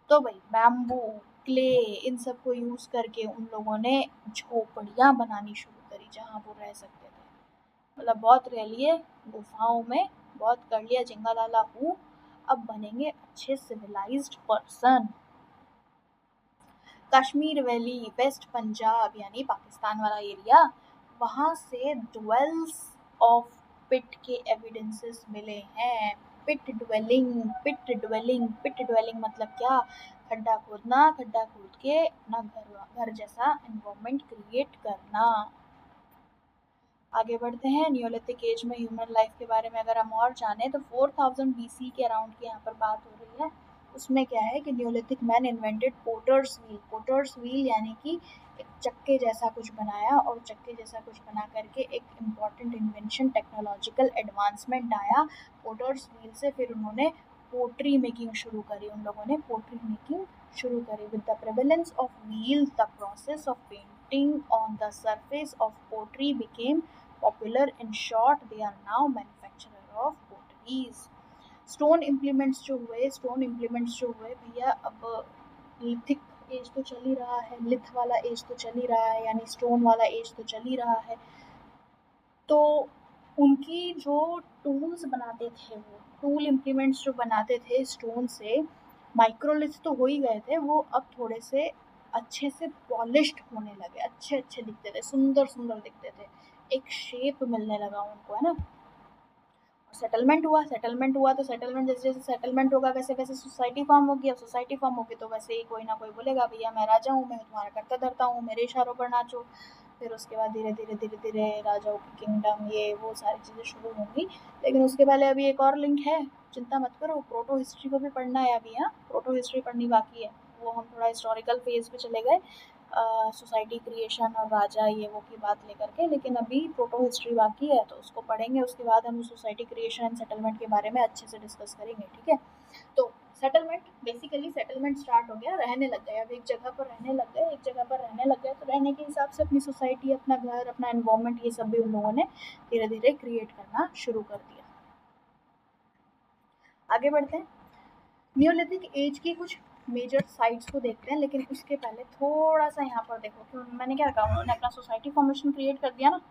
तो भाई बैम्बू, क्ले, इन सब को यूज करके उन लोगों ने झोपड़ियाँ बनानी शुरू करी जहाँ वो रह सकते थे। मतलब बहुत रह लिए गुफाओं में, बहुत कर लिया जिंगा लाला हूँ, अब बनेंगे अच्छे civilised person. Kashmir valley, west Punjab यानी पाकिस्तान वाला एरिया, वहाँ से ड्वेल्स ऑफ पिट के एविडेंसेस मिले हैं। पिट ड्वेलिंग, पिट ड्वेलिंग मतलब क्या? खड्डा खोदना, खड्डा खोद के अपना घर जैसा एनवायरनमेंट क्रिएट करना। आगे बढ़ते हैं। न्यूलिथिक एज में ह्यूमन लाइफ के बारे में अगर हम और जाने तो 4000 BC के अराउंड की यहाँ पर बात हो रही है। उसमें क्या है कि Neolithic man invented potters wheel. Potters wheel यानी कि एक चक्के जैसा कुछ बनाया, और चक्के जैसा कुछ बना करके एक इम्पॉर्टेंट इन्वेंशन, टेक्नोलॉजिकल एडवांसमेंट आया पोटर्स व्हील से। फिर उन्होंने पोट्री मेकिंग शुरू करी, उन लोगों ने पोट्री मेकिंग शुरू करी। With the prevalence of wheel, the process of painting on the surface of pottery became popular. In short, they are now manufacturer of potteries. Stone implements जो हुए भैया, अब लिथिक एज तो चल ही रहा है, लिथ वाला एज तो चल ही रहा है, यानी स्टोन वाला एज तो चल ही रहा है। तो उनकी जो टूल्स बनाते थे, वो टूल इम्प्लीमेंट्स जो बनाते थे स्टोन से, माइक्रोलिथ तो हो ही गए थे, वो अब थोड़े से अच्छे से पॉलिश्ड होने लगे, अच्छे अच्छे दिखते थे, सुंदर सुंदर दिखते थे, एक शेप मिलने लगा उनको, है ना। सेटलमेंट हुआ तो सेटलमेंट जैसे जैसे सेटलमेंट होगा वैसे वैसे सोसाइटी फॉर्म होगी। अब सोसाइटी फॉर्म होगी तो वैसे ही कोई ना कोई बोलेगा भैया मैं राजा हूँ, मैं तुम्हारा करता धरता हूँ, मेरे इशारों पर नाचो। फिर उसके बाद धीरे धीरे राजाओं की किंगडम ये वो सारी चीज़ें शुरू होंगी। लेकिन उसके पहले अभी एक और लिंक है, चिंता मत करो, प्रोटो हिस्ट्री को भी पढ़ना है अभी। हाँ, प्रोटो हिस्ट्री पढ़नी बाकी है, वो हम थोड़ा हिस्टोरिकल फेज पे चले गए, सोसाइटी क्रिएशन और राजा ये वो की बात लेकर के। लेकिन अभी प्रोटो हिस्ट्री बाकी है तो उसको पढ़ेंगे, उसके बाद हम सोसाइटी क्रिएशन एंड सेटलमेंट के बारे में अच्छे से डिस्कस करेंगे। ठीक है, तो सेटलमेंट बेसिकली सेटलमेंट स्टार्ट हो गया, रहने लग गए, अब एक जगह पर रहने लग गए, एक जगह पर रहने लग गए तो रहने के हिसाब से अपनी सोसाइटी, अपना घर, अपना एनवायरनमेंट ये सब भी उन लोगों ने धीरे धीरे क्रिएट करना शुरू कर दिया। आगे बढ़ते हैं, नियोलिथिक एज की कुछ मेजर साइट्स को देखते हैं। लेकिन उसके पहले थोड़ा सा यहाँ पर देखो कि मैंने क्या कहा, उन्होंने अपना सोसाइटी फॉर्मेशन क्रिएट कर दिया ना,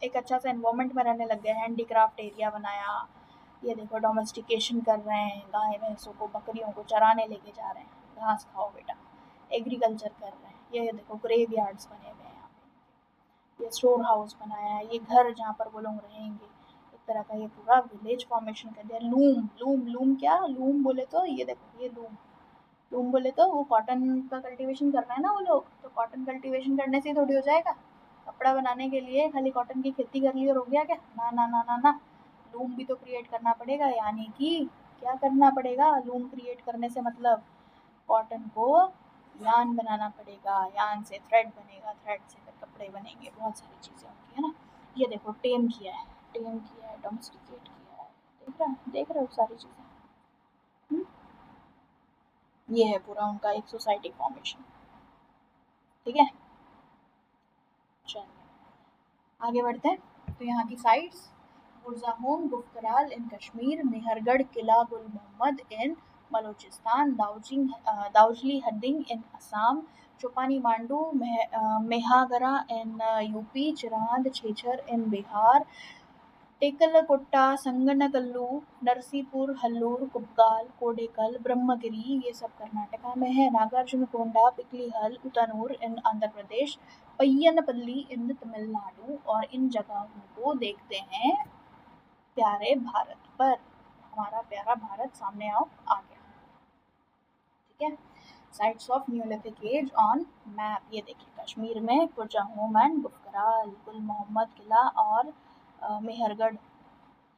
एक अच्छा सा एनवायरनमेंट में रहने लग गए, हैंडीक्राफ्ट एरिया बनाया, ये देखो डोमेस्टिकेशन कर रहे हैं, गाय भैंसों को बकरियों को चराने लेके जा रहे हैं, घास खाओ बेटा, एग्रीकल्चर कर रहे हैं, ये देखो ग्रेव यार्ड्स बने हुए हैं यहाँ पे, ये स्टोर हाउस बनाया है, ये घर जहाँ पर वो लोग रहेंगे, एक तरह का ये पूरा विलेज फॉर्मेशन कर दिया। लूम लूम लूम क्या, लूम बोले तो ये देखो, ये लूम, लूम बोले तो वो कॉटन का कल्टीवेशन कर रहे हैं ना वो लोग, तो कॉटन कल्टीवेशन करने से थोड़ी हो जाएगा, कपड़ा बनाने के लिए खाली कॉटन की खेती कर ली और हो गया क्या, ना ना ना ना ना, लूम भी तो क्रिएट करना पड़ेगा। यानी कि क्या करना पड़ेगा, लूम क्रिएट करने से मतलब कॉटन को यान बनाना पड़ेगा, यान से थ्रेड बनेगा, थ्रेड से फिर कपड़े बनेंगे, बहुत सारी चीज़ें होंगी है ना। ये देखो टेम किया है, टेम किया है, डोमेस्टिकेट किया है, देख रहे हो सारी चीज़ें। ये है पूरा उनका एक सोसाइटी फॉर्मेशन। ठीक है, चलिए आगे बढ़ते हैं। तो यहाँ की साइट्स, बुरज़ाहोम गुफकराल इन कश्मीर, मेहरगढ़ किला गुल मोहम्मद इन बलूचिस्तान, दाउजली हद्दिंग इन असम, चोपानी मांडू मेहागरा इन यूपी, चिरांद छेछर इन बिहार, टेकलकोट्टा संगनकल्लू नरसीपुर हल्लूर कुबकाल कोडेकल ब्रह्मगिरी ये सब कर्नाटका में है, नागार्जुनकोंडा पिकलीहल उतनूर इन आंध्र प्रदेश, पय्यनपल्ली इन तमिलनाडु। और इन जगहों को देखते हैं प्यारे भारत पर, हमारा प्यारा भारत सामने आओ आ गया। ठीक है, sites of neolithic age on map, ये देखिए कश्मीर में पुरजाहोम एंड गुफकराल, गुल मोहम्मद किला और मेहरगढ़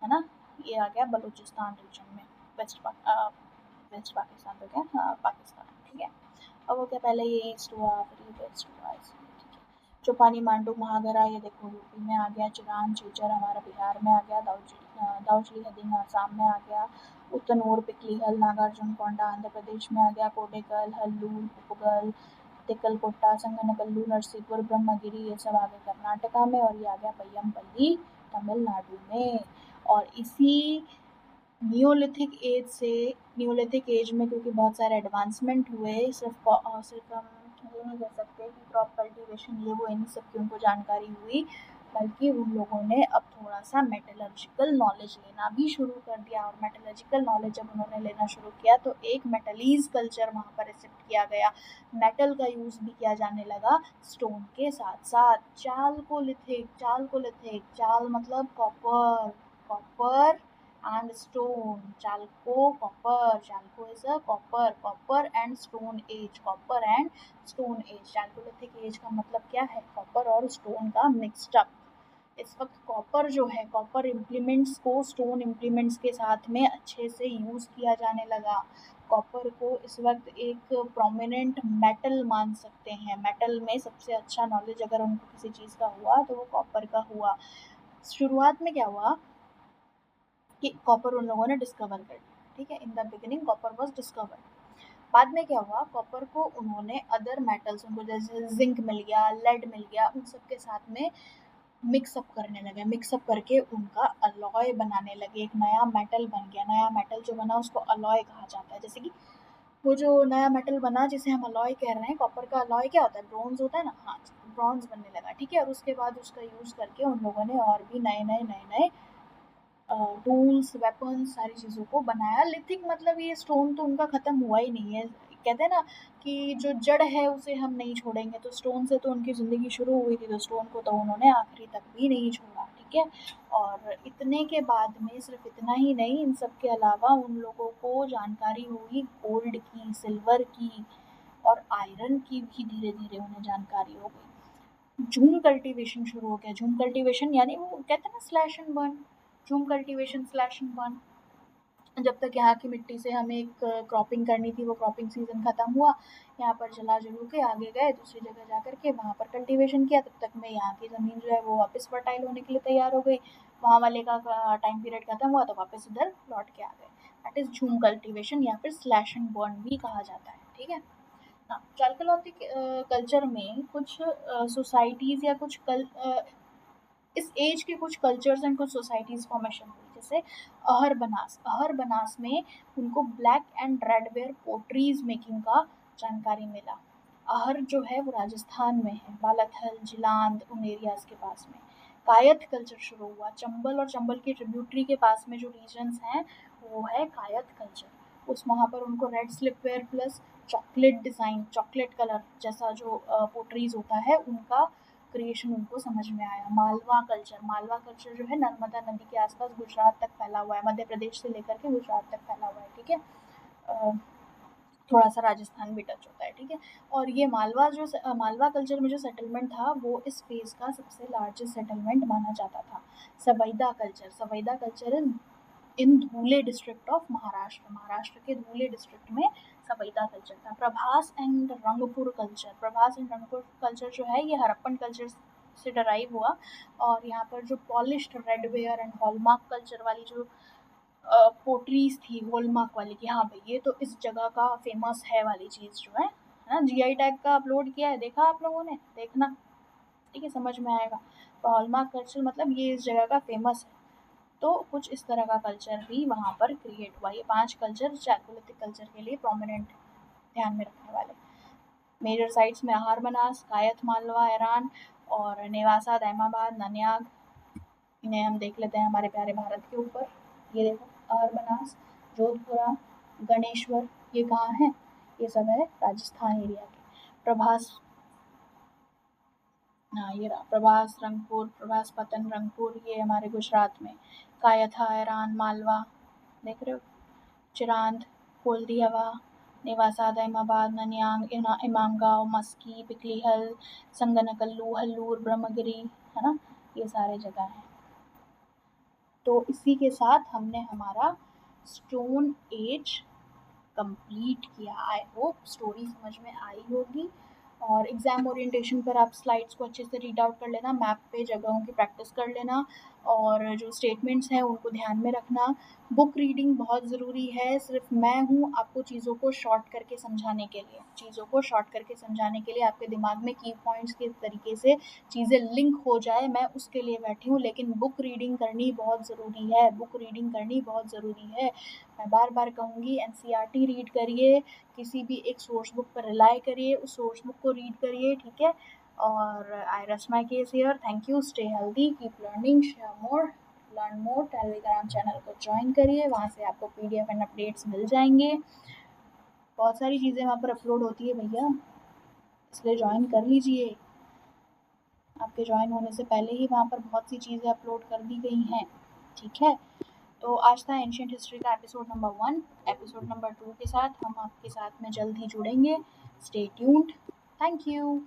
है ना, ये आ गया बलूचिस्तान रीजन में, वेस्ट पाकिस्तान तो क्या, हाँ पाकिस्तान। ठीक है, अब वो क्या पहले ये ईस्ट हुआ फिर ये वेस्ट हुआ इसलिए। ठीक है, चौपानी मांडू महागरा ये देखो यूपी में आ गया, चिरान छेचर हमारा बिहार में आ गया, दाउजली हदिंग आसाम में आ गया, उतनूर पिकलीहल नागार्जुनकोंडा आंध्र प्रदेश में आ गया, कोडेकल हल्लूर उपगल तेकलकोट्टा संगनकल्लू नरसीपुर ब्रह्मगिरी ये सब आ गए कर्नाटका में, और ये आ गया पय्यमपल्ली तमिलनाडु में। और इसी नियोलिथिक एज में क्योंकि बहुत सारे एडवांसमेंट हुए, सिर्फ हम ये नहीं कह सकते कि क्रॉप कल्टीवेशन ये वो इन्हीं सब की उनको जानकारी हुई, बल्कि उन लोगों ने अब थोड़ा सा मेटलर्जिकल नॉलेज लेना भी शुरू कर दिया। और मेटलर्जिकल नॉलेज जब उन्होंने लेना शुरू किया तो एक मेटलीज कल्चर वहाँ पर एक्सेप्ट किया गया, मेटल का यूज़ भी किया जाने लगा स्टोन के साथ साथ। चाल मतलब copper, copper and stone, chalco is a copper and stone age, copper and stone age, chalcolithic age का मतलब क्या है, कॉपर और स्टोन का मिक्सड अप। इस वक्त कॉपर जो है, कॉपर इम्प्लीमेंट्स को स्टोन इम्प्लीमेंट्स के साथ में अच्छे से यूज़ किया जाने लगा। कॉपर को इस वक्त एक प्रोमिनेंट मेटल मान सकते हैं, मेटल में सबसे अच्छा नॉलेज अगर उनको किसी चीज़ का हुआ तो वो कॉपर का हुआ। शुरुआत में क्या हुआ कि कॉपर उन लोगों ने डिस्कवर कर लिया। ठीक है, in the beginning copper was discovered. बाद में क्या हुआ, कॉपर को उन्होंने अदर मेटल्स, उनको जैसे जिंक मिल गया, लेड मिल गया, उन सब के साथ में मिक्सअप करने लगे, मिक्सअप करके उनका अलॉय बनाने लगे, एक नया मेटल बन गया। नया मेटल जो बना उसको अलॉय कहा जाता है। जैसे कि वो जो नया मेटल बना जिसे हम अलॉय कह रहे हैं, कॉपर का अलॉय क्या होता है, ब्रॉन्ज होता है ना, हाँ ब्रॉन्ज बनने लगा। ठीक है, और उसके बाद उसका यूज़ करके उन लोगों ने और भी नए टूल्स वेपन्स सारी चीज़ों को बनाया। लिथिक मतलब ये स्टोन तो उनका ख़त्म हुआ ही नहीं है, कहते हैं ना कि जो जड़ है उसे हम नहीं छोड़ेंगे, तो स्टोन से तो उनकी ज़िंदगी शुरू हुई थी, तो स्टोन को तो उन्होंने आखिरी तक भी नहीं छोड़ा। ठीक ठीक है। और इतने के बाद में सिर्फ इतना ही नहीं, इन सब के अलावा उन लोगों को जानकारी होगी गोल्ड की, सिल्वर की और आयरन की भी धीरे धीरे उन्हें जानकारी हो गई। झूम कल्टीवेशन शुरू हो गया। झूम कल्टीवेशन यानी वो कहते हैं ना स्लैश एंड बर्न, झूम कल्टीवेशन स्लैश एंड बर्न। जब तक यहाँ की मिट्टी से हमें एक क्रॉपिंग करनी थी, वो क्रॉपिंग सीजन ख़त्म हुआ, यहाँ पर जला जलू के आगे गए दूसरी जगह जा कर के वहाँ पर कल्टीवेशन किया, तब तक में यहाँ की ज़मीन जो है वो वापस फर्टाइल होने के लिए तैयार हो गई। वहाँ वाले का टाइम पीरियड ख़त्म हुआ तो वापस इधर लौट के आ गए। दैट इज़ झूम कल्टीवेशन या फिर स्लैश एंड बर्न भी कहा जाता है, ठीक है। हाँ, चालकलौती कल्चर में कुछ सोसाइटीज़ या कुछ इस एज के कुछ कल्चर्स एंड कुछ सोसाइटीज़ फॉर्मेशन हुई, जैसे अहर बनास। अहर बनास में उनको black and red ware potteries making का जानकारी मिला। अहर जो है वो राजस्थान में है, बालाथल, जिलांद उन एरियाज के पास में। कायथ कल्चर शुरू हुआ। चंबल और चंबल के ट्रिब्यूटरी के पास में जो रीजन्स हैं वो है कायथ कल्चर। उस वहाँ पर उनको red slipware plus chocolate design, chocolate colour जैसा जो पोट्रीज होता है उनका क्रिएशन उनको समझ में आया। मालवा कल्चर। मालवा कल्चर जो है नर्मदा नदी के आसपास गुजरात तक फैला हुआ है, मध्य प्रदेश से लेकर के गुजरात तक फैला हुआ है, ठीक है। थोड़ा सा राजस्थान भी टच होता है, ठीक है। और ये मालवा कल्चर में जो सेटलमेंट था वो इस फेज का सबसे लार्जेस्ट सेटलमेंट माना जाता था। Sawalda culture. Sawalda culture in Dhule district of Maharashtra. Maharashtra के धुले डिस्ट्रिक्ट में सवैदा कल्चर था। Prabhas and Rangpur culture. Prabhas and Rangpur culture जो है ये हड़प्पन कल्चर से डराइव हुआ, और यहाँ पर जो polished redware and hallmark culture वाली जो पोट्रीज थी हॉलमार्क वाली की, हाँ भाई ये तो इस जगह का फेमस है वाली चीज़ जो है ना, जीआई टैग का अपलोड किया है, देखा आप लोगों ने, देखना, ठीक है, समझ में आएगा। तो हॉलमार्क कल्चर मतलब ये इस जगह का फेमस है। तो कुछ इस तरह का कल्चर भी वहाँ पर क्रिएट हुआ। ये 5 कल्चर चालकोलिथिक कल्चर के लिए प्रोमिनेंट, ध्यान में रखने वाले। मेजर साइट्स में अहार बनास, कायथ मालवा, ईरान और नेवासा, दैमाबाद, नन्याग। इन्हें हम देख लेते हैं हमारे प्यारे भारत के ऊपर। ये देखो अहार बनास, जोधपुरा, गणेश्वर, ये कहाँ है? ये सब है राजस्थान एरिया के। प्रभास, हाँ ये रहा प्रभास रंगपुर, प्रभास पतन रंगपुर, ये हमारे गुजरात में। कायथा, ईरान, मालवा, देख रहे हो, चिरांद, कोल्दियावा, नेवासा, दैमाबाद, नन्यांग, इमामगांव, मस्की, पिकलीहल, संगनकल्लू, हल्लूर, ब्रह्मगिरी, है ना, ये सारे जगह हैं। तो इसी के साथ हमने हमारा स्टोन एज कंप्लीट किया। आई होप स्टोरी समझ में आई होगी। और एग्ज़ाम ओरिएंटेशन पर आप स्लाइड्स को अच्छे से रीड आउट कर लेना, मैप पे जगहों की प्रैक्टिस कर लेना, और जो स्टेटमेंट्स हैं उनको ध्यान में रखना। बुक रीडिंग बहुत ज़रूरी है। सिर्फ मैं हूँ आपको चीज़ों को शॉर्ट करके समझाने के लिए, आपके दिमाग में की पॉइंट्स के तरीके से चीज़ें लिंक हो जाए, मैं उसके लिए बैठी हूँ। लेकिन बुक रीडिंग करनी बहुत ज़रूरी है, मैं बार बार कहूँगी, एनसीईआरटी रीड करिए, किसी भी एक सोर्स बुक पर रिलाई करिए, उस सोर्स बुक को रीड करिए, ठीक है। और आई rest my case here. Thank you. Stay healthy, keep learning, share more, learn more. Telegram channel को ज्वाइन करिए, वहाँ से आपको पीडीएफ एंड अपडेट्स मिल जाएंगे। बहुत सारी चीज़ें वहाँ पर अपलोड होती है भैया, इसलिए ज्वाइन कर लीजिए। आपके ज्वाइन होने से पहले ही वहाँ पर बहुत सी चीज़ें अपलोड कर दी गई हैं, ठीक है। तो आज था एंशिएंट हिस्ट्री का एपिसोड नंबर 1। एपिसोड नंबर 2 के साथ हम आपके साथ में जल्द ही जुड़ेंगे। Stay tuned. Thank you.